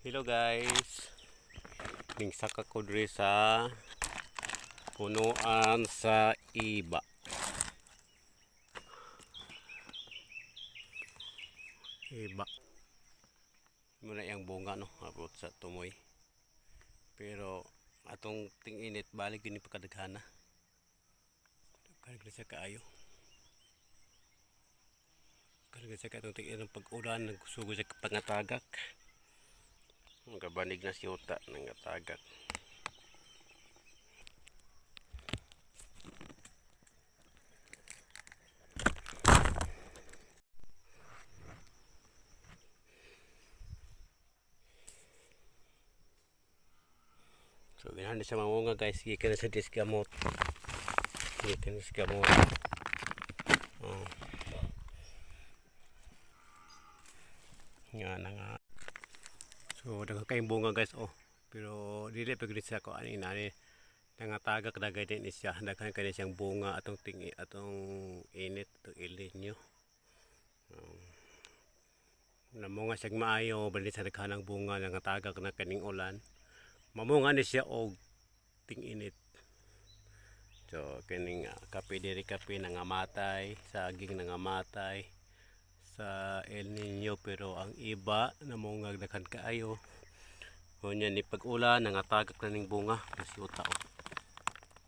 Hello guys, ningsaka ko diri sa punuan sa iba. Muna yung bunga no, abot sa tumoy. Pero atong ting-init balik yun pagkadaghana. Karag sa kaayo. Karag sa katong ting-init pag-ulan nagsugo sa pangatagak. Magabanig na si Uta ng atagak. So ginahan sa mamunga guys, gikan sa disgamot. Gikan sa disgamot. Nga na nga. So daghang kayong bunga guys Pero dili pa gid siya ko ani nangatagak dagay din siya. Daghan kay siyang bunga atong tingi atong init atong ilinyo. Namunga siyang maayo bali sa daghanang bunga nangatagak na kaning ulan. Mamunga ni siya og ting-init. So kining kape diri kape nangamatay, saging nangamatay sa El Nino, pero ang iba namungag daghan kaayo. Unya ni pag-ulan nangatagak na ning bunga kasi uta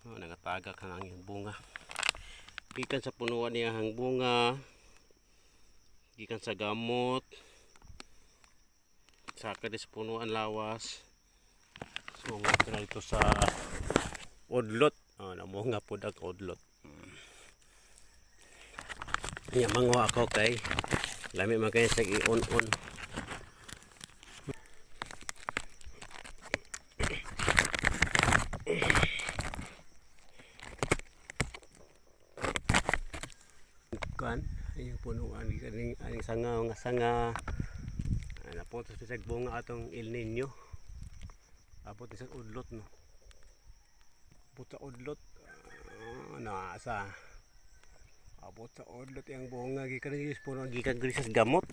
nangatagak na ang bunga. Gikan sa punuan niya ang bunga, gikan sa gamot, saka di sa punuan lawas. So nga dito sa udlot, namunga po ang udlot. Iya mangwa ako kay lami man kayo sa i-on-on. Kan yung punuan aning sanga nga sanga napunta sa bunga atong El Nino. Abot sa udlot no. Abot sa udlot nasa abot sa udlot yung bunga gikan puno gikan sa gamot.